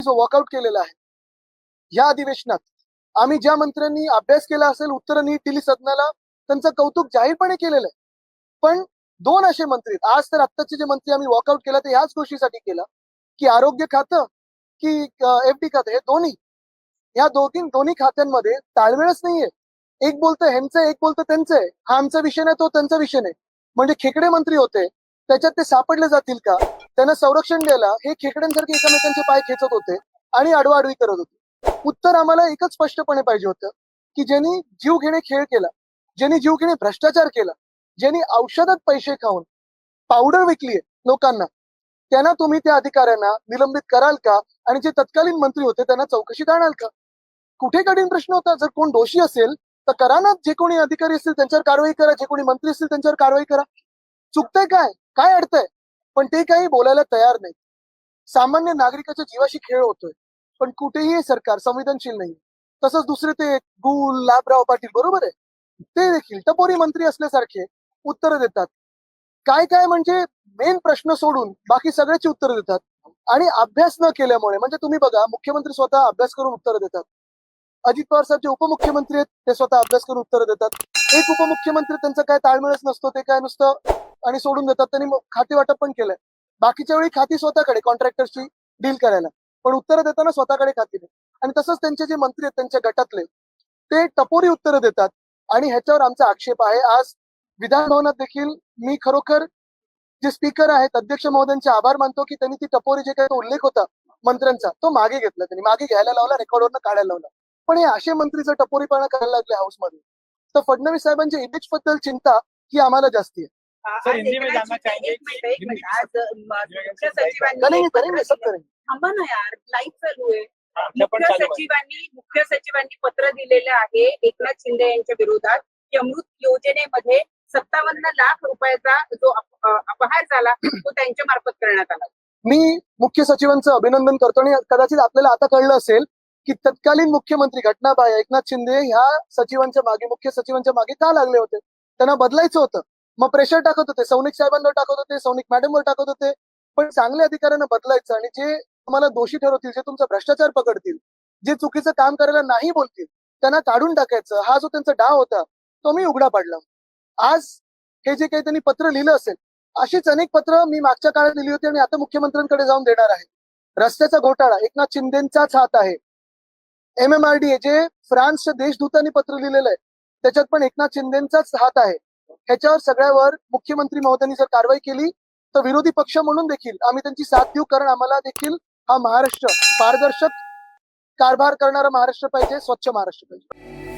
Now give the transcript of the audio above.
जो वॉकआउट केलेला आहे या अधिवेशनात, आम्ही ज्या मंत्र्यांनी अभ्यास केला असेल, उत्तरं नीट दिली सदनाला, त्यांचं कौतुक जाहीरपणे केलेलं आहे. पण दोन असे मंत्री, आज तर आत्ताचे जे मंत्री आम्ही वॉकआउट केला ते ह्याच गोष्टीसाठी केला की आरोग्य खातं की एफडी खातं, हे या दोन्ही खात्यांमध्ये ताळमेळच नाहीये. एक बोलतं ह्यांचं, एक बोलतं त्यांचं आहे. हा आमचा विषय नाही, तो त्यांचा विषय नाही. म्हणजे खेकडे मंत्री होते, त्याच्यात ते सापडले जातील का? त्यांना संरक्षण द्यायला हे खेकड्यांसारखे एकमेकांचे पाय खेचत होते आणि आडवाआडवी करत होते. उत्तर आम्हाला एकच स्पष्टपणे पाहिजे होतं की ज्यांनी जीव घेणे खेळ केला, ज्यांनी जीव घेणे भ्रष्टाचार केला, ज्यांनी औषधात पैसे खाऊन पावडर विकलीये लोकांना, त्यांना तुम्ही त्या अधिकाऱ्यांना निलंबित कराल का? आणि जे तत्कालीन मंत्री होते त्यांना चौकशीत आणाल का? कुठे कठीण प्रश्न होता. जर कोण दोषी असेल तर करा ना, जे कोणी अधिकारी असतील त्यांच्यावर कारवाई करा, जे कोणी मंत्री असतील त्यांच्यावर कारवाई करा. चुकतंय काय अडतंय? पण ते काही बोलायला तयार नाही. सामान्य नागरिकाच्या जीवाशी खेळ होतोय, पण कुठेही हे सरकार संवेदनशील नाही. तसंच दुसरे ते गुल लाभराव पाटील, बरोबर आहे, ते देखील टपोरी मंत्री असल्यासारखे उत्तरं देतात. काय म्हणजे मेन प्रश्न सोडून बाकी सगळ्याची उत्तरं देतात. आणि अभ्यास न केल्यामुळे, म्हणजे तुम्ही बघा, मुख्यमंत्री स्वतः अभ्यास करून उत्तरं देतात. अजित पवार साहेब जे उपमुख्यमंत्री आहेत ते स्वतः अभ्यास करून उत्तरं देतात. एक उपमुख्यमंत्री त्यांचा काय ताळमेळच नसतो, ते काय नुसतं आणि सोडून देतात. त्यांनी खाते वाटप पण केलंय. बाकीच्या वेळी खाती स्वतःकडे कॉन्ट्रॅक्टरची डील करायला, पण उत्तरं देताना स्वतःकडे खाती नाही. आणि तसंच त्यांचे जे मंत्री आहेत त्यांच्या गटातले, ते टपोरी उत्तरं देतात. आणि ह्याच्यावर आमचा आक्षेप आहे. आज विधान भवनात देखील मी खरोखर जे स्पीकर आहेत, अध्यक्ष महोदयांचे आभार मानतो की त्यांनी ती टपोरी जे काही तो उल्लेख होता मंत्र्यांचा तो मागे घेतला, त्यांनी मागे घ्यायला लावला, रेकॉर्डवरनं काढायला लावला. पण हे असे मंत्री जर टपोरीपणा करायला लागले हाऊसमध्ये, तर फडणवीस साहेबांच्या इमेज बद्दल चिंता ही आम्हाला जास्ती आहे. सर, हिंदी में जानना चाहेंगे करेंगे सब करेंगे. थांबा ना यार, लाईव्ह चालू आहे. मुख्य सचिवांनी पत्र दिलेलं आहे एकनाथ शिंदे यांच्या विरोधात की अमृत योजनेमध्ये 57 लाख रुपयाचा जो अपहार झाला तो त्यांच्या मार्फत करण्यात आला. मी मुख्य सचिवांचं अभिनंदन करतो. आणि कदाचित आपल्याला आता कळलं असेल की तत्कालीन मुख्यमंत्री घटनाबाह्य एकनाथ शिंदे ह्या सचिवांच्या मागे, मुख्य सचिवांच्या मागे का लागले होते. त्यांना बदलायचं होतं. मग प्रेशर टाकत होते, सौनिक साहेबांवर टाकत होते, सौनिक मॅडमवर टाकत होते. पण चांगल्या अधिकाऱ्यांना बदलायचं आणि जे तुम्हाला दोषी ठरवतील, जे तुमचा भ्रष्टाचार पकडतील, जे चुकीचं काम करायला नाही बोलतील, त्यांना काढून टाकायचं. हा जो त्यांचा डाव होता तो मी उघडा पाडला. आज हे जे काही त्यांनी पत्र लिहिलं असेल, अशीच अनेक पत्र मी मागच्या काळात लिहिली होती आणि आता मुख्यमंत्र्यांकडे जाऊन देणार आहे. रस्त्याचा घोटाळा एकनाथ शिंदेचाच हात आहे. MMRDA जे फ्रान्सच्या देशदूतांनी पत्र लिहिलेलं आहे त्याच्यात पण एकनाथ शिंदेचाच हात आहे. ह्याच्यावर सगळ्यावर मुख्यमंत्री महोदयांनी जर कारवाई केली तर विरोधी पक्ष म्हणून देखील आम्ही त्यांची साथ देऊ. कारण आम्हाला देखील हा महाराष्ट्र पारदर्शक कारभार करणारा महाराष्ट्र पाहिजे, स्वच्छ महाराष्ट्र पाहिजे.